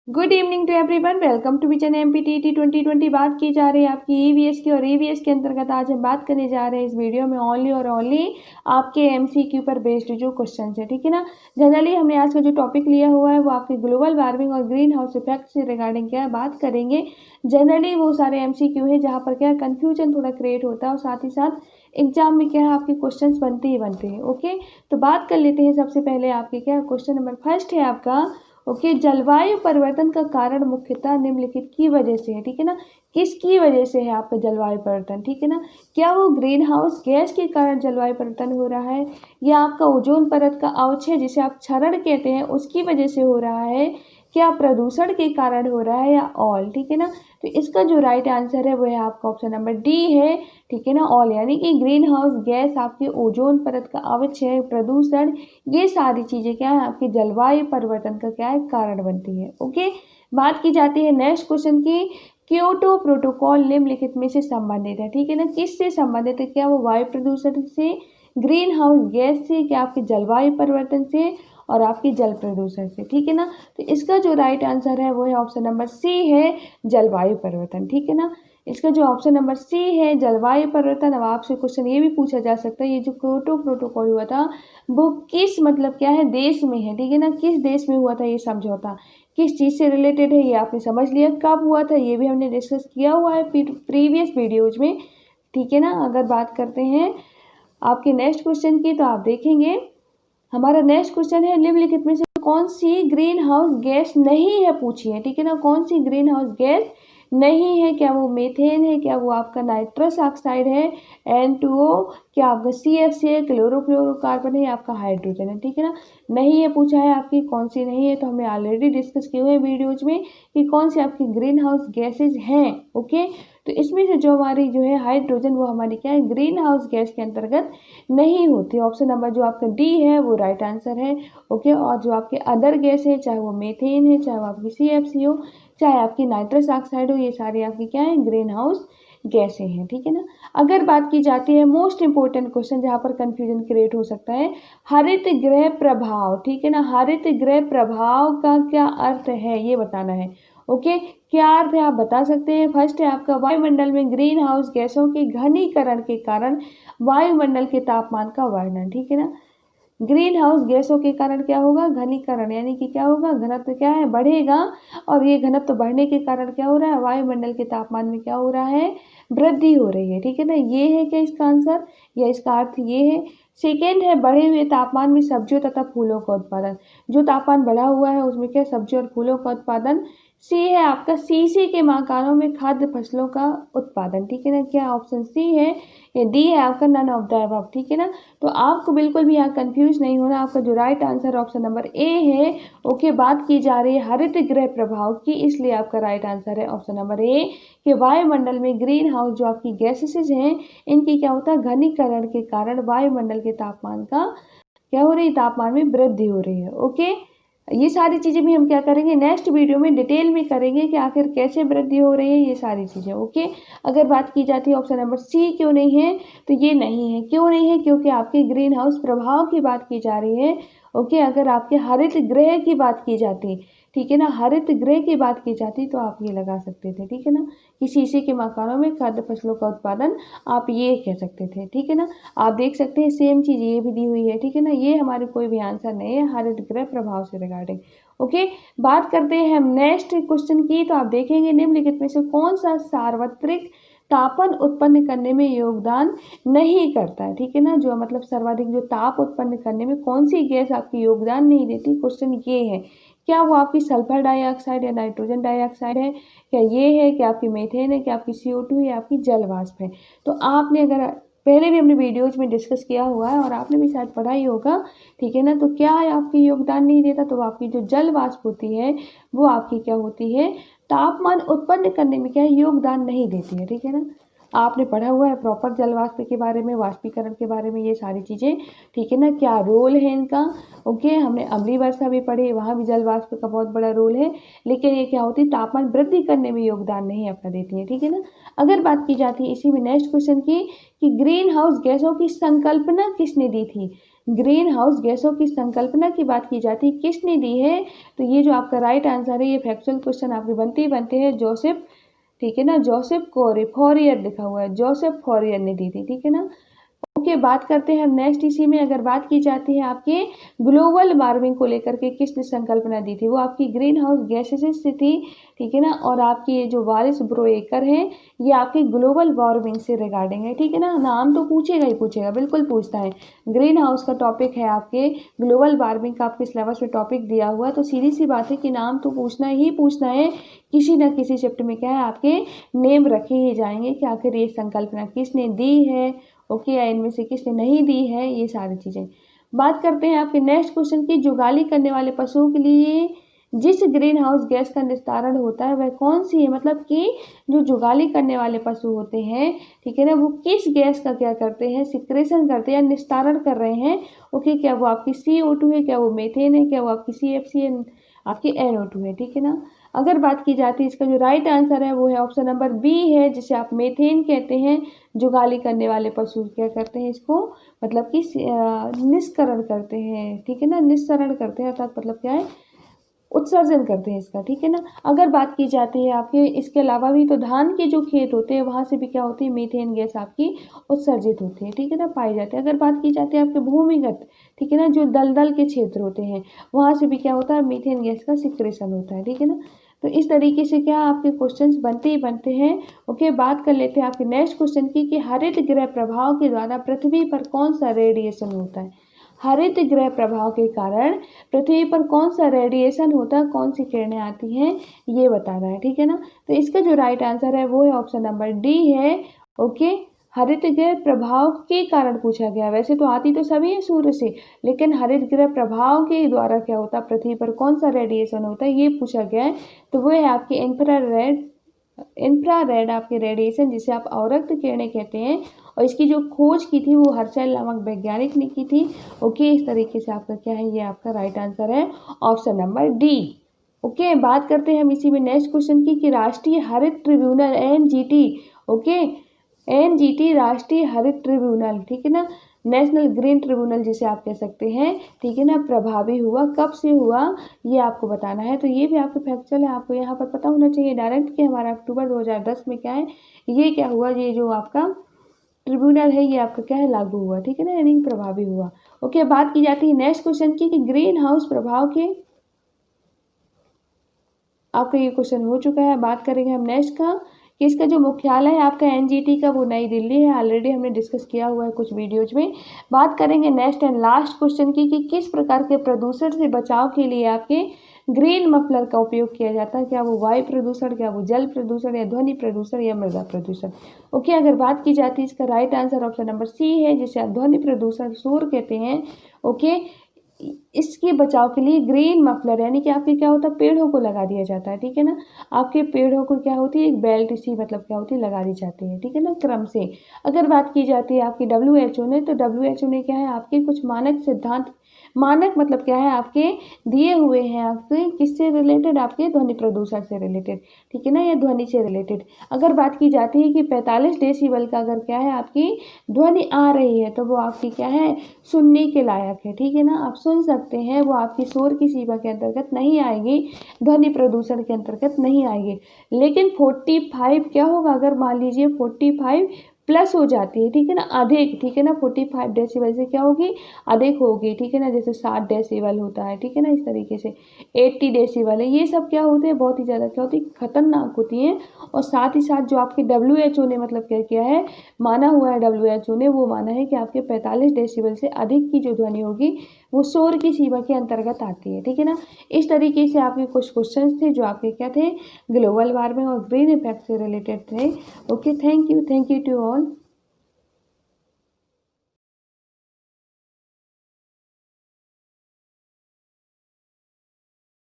Good evening to everyone, welcome to vision MPTT 2020। बात की जा रही है आपकी ईवीएस की और ईवीएस के अंतर्गत आज हम बात करने जा रहे हैं इस वीडियो में ओनली और ओनली आपके एमसीक्यू पर बेस्ड जो क्वेश्चन है, ठीक है ना। जनरली हमने आज का जो टॉपिक लिया हुआ है वो आपके ग्लोबल वार्मिंग और ग्रीन हाउस इफेक्ट से रिगार्डिंग क्या है बात करेंगे। जनरली वो सारे एमसीक्यू है जहाँ पर क्या है कन्फ्यूजन थोड़ा क्रिएट होता है और साथ ही साथ एग्जाम में क्या है आपके क्वेश्चन बनते ही बनते हैं। ओके, तो बात कर लेते हैं। सबसे पहले आपके क्या क्वेश्चन नंबर फर्स्ट है आपका। ओके, जलवायु परिवर्तन का कारण मुख्यतः निम्नलिखित की वजह से है, ठीक है ना। किसकी वजह से है आपका जलवायु परिवर्तन, ठीक है ना। क्या वो ग्रीन हाउस गैस के कारण जलवायु परिवर्तन हो रहा है, या आपका ओजोन परत का अवक्षय जिसे आप क्षरण कहते हैं उसकी वजह से हो रहा है, क्या प्रदूषण के कारण हो रहा है, या ऑल, ठीक है ना। तो इसका जो राइट आंसर है वो है आपका ऑप्शन नंबर डी है, ठीक है ना, ऑल। यानी कि ग्रीन हाउस गैस आपके ओजोन परत का अवक्षय, प्रदूषण, ये सारी चीज़ें क्या है आपके जलवायु परिवर्तन का क्या है कारण बनती है। ओके, बात की जाती है नेक्स्ट क्वेश्चन की। क्योटो प्रोटोकॉल निम्नलिखित में से संबंधित है, ठीक है ना। किससे संबंधित है, क्या वो वायु प्रदूषण से, ग्रीन हाउस गैस से, क्या आपके जलवायु परिवर्तन से, और आपकी जल प्रदूषण से, ठीक है ना। तो इसका जो राइट आंसर है वो है ऑप्शन नंबर सी है, जलवायु परिवर्तन, ठीक है ना। इसका जो ऑप्शन नंबर सी है जलवायु परिवर्तन। अब आपसे क्वेश्चन ये भी पूछा जा सकता है, ये जो क्योटो प्रोटोकॉल हुआ था वो किस मतलब क्या है देश में है, ठीक है ना। किस देश में हुआ था ये समझौता, किस चीज़ से रिलेटेड है ये आपने समझ लिया। कब हुआ था ये भी हमने डिस्कस किया हुआ है प्रीवियस वीडियोज में, ठीक है ना। अगर बात करते हैं आपके नेक्स्ट क्वेश्चन की तो आप देखेंगे हमारा नेक्स्ट क्वेश्चन है निम्नलिखित में से कौन सी ग्रीन हाउस गैस नहीं है, पूछी है, ठीक है ना। कौन सी ग्रीन हाउस गैस नहीं है, क्या वो मीथेन है, क्या वो आपका नाइट्रस ऑक्साइड है, N2O, क्या आपका CFC है, क्लोरोफ्लोरोकार्बन है, आपका हाइड्रोजन है, ठीक है ना। नहीं है पूछा है आपकी, कौन सी नहीं है, तो हमने ऑलरेडी डिस्कस किए हुए हैं वीडियोज में कि कौन सी आपकी ग्रीन हाउस गैसेज हैं। ओके, तो इसमें से जो हमारी जो है हाइड्रोजन वो हमारी क्या है ग्रीन हाउस गैस के अंतर्गत नहीं होती। ऑप्शन नंबर जो आपका डी है वो राइट आंसर है। ओके, और जो आपके अदर गैस है, चाहे वो मीथेन है, चाहे वो आपकी CFC हो, चाहे आपकी नाइट्रस ऑक्साइड हो, ये सारी आपकी क्या है ग्रीन हाउस गैसें हैं, ठीक है ना। अगर बात की जाती है मोस्ट इंपॉर्टेंट क्वेश्चन जहाँ पर कंफ्यूजन क्रिएट हो सकता है, हरित गृह प्रभाव, ठीक है ना। हरित गृह प्रभाव का क्या अर्थ है ये बताना है। ओके, क्या अर्थ है आप बता सकते हैं। फर्स्ट है आपका वायुमंडल में ग्रीन हाउस गैसों के घनीकरण के कारण वायुमंडल के तापमान का वर्णन, ठीक है ना। ग्रीन हाउस गैसों के कारण क्या होगा घनीकरण, यानी कि क्या होगा घनत्व क्या है बढ़ेगा, और ये घनत्व बढ़ने के कारण क्या हो रहा है वायुमंडल के तापमान में क्या हो रहा है वृद्धि हो रही है, ठीक है ना। ये है क्या इसका आंसर, या इसका अर्थ ये है। सेकेंड है बढ़े हुए तापमान में सब्जियों तथा फूलों का उत्पादन। जो तापमान बढ़ा हुआ है उसमें क्या सब्जियों और फूलों का उत्पादन। सी है आपका सीसी के मकानों में खाद्य फसलों का उत्पादन, ठीक है ना। क्या ऑप्शन सी है, ये डी है आपका नन ऑफ द अबव, ठीक है ना। तो आपको बिल्कुल भी यहाँ कंफ्यूज नहीं होना, आपका जो right answer option number A है। ओके, बात की जा रही है हरित गृह प्रभाव की, इसलिए आपका राइट आंसर है ऑप्शन नंबर ए कि वायुमंडल में ग्रीन हाउस जो आपकी गैसेस हैं इनकी क्या होता है घनीकरण के कारण वायुमंडल के तापमान का क्या हो रही तापमान में वृद्धि हो रही है। ओके, ये सारी चीज़ें भी हम क्या करेंगे नेक्स्ट वीडियो में डिटेल में करेंगे कि आखिर कैसे वृद्धि हो रही है ये सारी चीज़ें। ओके, अगर बात की जाती है ऑप्शन नंबर सी क्यों नहीं है, तो ये नहीं है, क्यों नहीं है क्योंकि आपके ग्रीन हाउस प्रभाव की बात की जा रही है। ओके, अगर आपके हरित गृह की बात की जाती, ठीक है ना, हरित गृह की बात की जाती तो आप ये लगा सकते थे, ठीक है ना, कि शीशे के मकानों में खाद्य फसलों का उत्पादन आप ये कह सकते थे, ठीक है ना। आप देख सकते हैं सेम चीज़ ये भी दी हुई है, ठीक है ना। ये हमारे कोई भी आंसर नहीं है हरित गृह प्रभाव से रिगार्डिंग। ओके, बात करते हैं हम नेक्स्ट क्वेश्चन की, तो आप देखेंगे निम्नलिखित में से कौन सा सार्वत्रिक तापन उत्पन्न करने में योगदान नहीं करता है, ठीक है ना। जो मतलब सर्वाधिक जो ताप उत्पन्न करने में कौन सी गैस आपकी योगदान नहीं देती, क्वेश्चन ये है। क्या वो आपकी सल्फर डाइऑक्साइड या नाइट्रोजन डाइऑक्साइड है, क्या ये है, क्या आपकी मीथेन है, क्या आपकी CO2 है, या आपकी जल वाष्प है। तो आपने अगर पहले भी हमने वीडियोज में डिस्कस किया हुआ है और आपने भी शायद पढ़ा ही होगा, ठीक है ना। तो क्या है आपकी योगदान नहीं देता, तो आपकी जो जल वाष्प होती है वो आपकी क्या होती है तापमान उत्पन्न करने में क्या है योगदान नहीं देती है, ठीक है ना। आपने पढ़ा हुआ है प्रॉपर जल वाष्प के बारे में, वाष्पीकरण के बारे में, ये सारी चीज़ें, ठीक है ना, क्या रोल है इनका। ओके, हमने अम्लीय वर्षा भी पढ़ी, वहाँ भी जल वाष्प का बहुत बड़ा रोल है, लेकिन ये क्या होती है तापमान वृद्धि करने में योगदान नहीं अपना देती है, ठीक है ना। अगर बात की जाती है इसी में नेक्स्ट क्वेश्चन की कि ग्रीन हाउस गैसों की संकल्पना किसने दी थी, ग्रीन हाउस गैसों की संकल्पना की बात की जाती है, किसने दी है? तो ये जो आपका राइट आंसर है, ये फैक्चुअल क्वेश्चन आपके बनते ही बनते हैं जोसेफ, ठीक है ना, जोसेफ कोरे, फॉरियर लिखा हुआ है, जोसेफ फॉरियर ने दी थी, ठीक है ना। ओके, बात करते हैं हम नेक्स्ट। इसी में अगर बात की जाती है आपके ग्लोबल वार्मिंग को लेकर के किसने संकल्पना दी थी, वो आपकी ग्रीन हाउस गैसेस से थी, ठीक है ना। और आपकी ये जो वारिस ब्रोएकर है, ये आपकी ग्लोबल वार्मिंग से रिगार्डिंग है, ठीक है ना। नाम तो पूछेगा ही पूछेगा, बिल्कुल पूछता है। ग्रीन हाउस का टॉपिक है आपके ग्लोबल वार्मिंग का, आपके सिलेबस में टॉपिक दिया हुआ, तो सीधी सी बात है कि नाम तो पूछना ही पूछना है। किसी न किसी शिफ्ट में क्या है आपके नेम रखे ही जाएंगे कि आखिर ये संकल्पना किसने दी है, ओके, या इनमें से किसने नहीं दी है, ये सारी चीज़ें। बात करते हैं आपके नेक्स्ट क्वेश्चन की, जुगाली करने वाले पशुओं के लिए जिस ग्रीन हाउस गैस का निस्तारण होता है वह कौन सी है, मतलब कि जो जुगाली करने वाले पशु होते हैं, ठीक है ना, वो किस गैस का क्या करते हैं, सिक्रेशन करते हैं या निस्तारण कर रहे हैं, ओके। क्या वो आपकी CO2 है, क्या वो मीथेन है, क्या वो आपकी CFC है, आपकी NO2 है, ठीक है ना। अगर बात की जाती है, इसका जो राइट आंसर है वो है ऑप्शन नंबर बी है, जिसे आप मीथेन कहते हैं। जुगाली करने वाले पशु क्या करते हैं इसको, मतलब कि निष्करण करते हैं, ठीक है ना, निस्सरण करते हैं, अर्थात मतलब क्या है, उत्सर्जन करते हैं इसका, ठीक है ना। अगर बात की जाती है आपके इसके अलावा भी, तो धान के जो खेत होते हैं वहाँ से भी क्या होती है, मीथेन गैस आपकी उत्सर्जित होती है, ठीक है ना, पाई जाती है। अगर बात की जाती है आपके भूमिगत, ठीक है ना, जो दलदल के क्षेत्र होते हैं वहाँ से भी क्या होता है, मीथेन गैस का सिक्रेशन होता है, ठीक है ना। तो इस तरीके से क्या आपके क्वेश्चंस बनते ही बनते हैं। ओके, बात कर लेते हैं आपके नेक्स्ट क्वेश्चन की कि हरित गृह प्रभाव के द्वारा पृथ्वी पर कौन सा रेडिएशन होता है। हरित गृह प्रभाव के कारण पृथ्वी पर कौन सा रेडिएशन होता है, कौन सी किरणें आती हैं, ये बताना है, ठीक है ना। तो इसका जो राइट आंसर है वो है ऑप्शन नंबर डी है, ओके। हरित गृह प्रभाव के कारण पूछा गया, वैसे तो आती तो सभी है सूर्य से, लेकिन हरित गृह प्रभाव के द्वारा क्या होता है, पृथ्वी पर कौन सा रेडिएशन होता है, ये पूछा गया है। तो वो है आपकी इंफ्रारेड, इंफ्रारेड आपके रेडिएशन, जिसे आप अवरक्त किरणें कहते हैं। और इसकी जो खोज की थी वो हर्शेल नामक वैज्ञानिक ने की थी, ओके। इस तरीके से आपका क्या है, ये आपका राइट आंसर है ऑप्शन नंबर डी, ओके। बात करते हैं हम इसी में नेक्स्ट क्वेश्चन की कि राष्ट्रीय हरित ट्रिब्यूनल NGT, ओके, NGT राष्ट्रीय हरित ट्रिब्यूनल, ठीक है ना, नेशनल ग्रीन ट्रिब्यूनल जिसे आप कह सकते हैं, ठीक है ना, प्रभावी हुआ कब से हुआ, ये आपको बताना है। तो ये भी आपके फैक्चुअल है, आपको यहाँ पर पता होना चाहिए डायरेक्ट कि हमारा अक्टूबर 2010 में क्या है, ये क्या हुआ, ये जो आपका ट्रिब्यूनल है ये आपका क्या है, लागू हुआ, ठीक है ना, यानी प्रभावी हुआ, ओके। बात की जाती है नेक्स्ट क्वेश्चन की कि ग्रीन हाउस प्रभाव के, आपका ये क्वेश्चन हो चुका है। बात करेंगे हम नेक्स्ट का कि इसका जो मुख्यालय है आपका NGT का, वो नई दिल्ली है, ऑलरेडी हमने डिस्कस किया हुआ है कुछ वीडियोज में। बात करेंगे नेक्स्ट एंड लास्ट क्वेश्चन की कि किस प्रकार के प्रदूषण से बचाव के लिए आपके ग्रीन मफलर का उपयोग किया जाता है, क्या वो वायु प्रदूषण, क्या वो जल प्रदूषण, या ध्वनि प्रदूषण, या मृदा प्रदूषण, ओके। अगर बात की जाती है, इसका right answer option number C है, जिसे आप ध्वनि प्रदूषण शोर कहते हैं, ओके। इसके बचाव के लिए ग्रीन मफलर यानी कि आपके क्या होता है, पेड़ों को लगा दिया जाता है, ठीक है ना। आपके पेड़ों को क्या होती है, एक बेल्ट सी मतलब क्या होती है, लगा दी जाती है, ठीक है ना, क्रम से। अगर बात की जाती है आपकी WHO ने, तो WHO ने क्या है आपके कुछ मानक सिद्धांत, मानक मतलब क्या है आपके दिए हुए हैं, आपके किससे रिलेटेड, आपके ध्वनि प्रदूषण से रिलेटेड, ठीक है ना, या ध्वनि से रिलेटेड। अगर बात की जाती है कि 45 डेसिबल का अगर क्या है आपकी ध्वनि आ रही है, तो वो आपकी क्या है, सुनने के लायक है, ठीक है ना, आप सुन सकते हैं, वो आपकी शोर की सीमा के अंतर्गत नहीं आएगी, ध्वनि प्रदूषण के अंतर्गत नहीं आएगी। लेकिन 45 क्या होगा, अगर मान लीजिए 45 प्लस हो जाती है, ठीक है ना, अधिक, ठीक है ना, 45 डेसिबल से क्या होगी, अधिक होगी, ठीक है ना, जैसे 60 डेसिबल होता है, ठीक है ना, इस तरीके से 80 डेसिबल है, ये सब क्या होते हैं, बहुत ही ज़्यादा क्या होती है, खतरनाक होती हैं। और साथ ही साथ जो आपके WHO ने मतलब क्या किया है, माना हुआ है, WHO ने वो माना है कि आपके 45 डेसिबल से अधिक की जो ध्वनि होगी वो शोर की सीमा के अंतर्गत आती है, ठीक है ना। इस तरीके से आपके कुछ क्वेश्चंस थे जो आपके क्या थे, ग्लोबल वार्मिंग और ग्रीन इफेक्ट से रिलेटेड थे, okay. Thank you to all.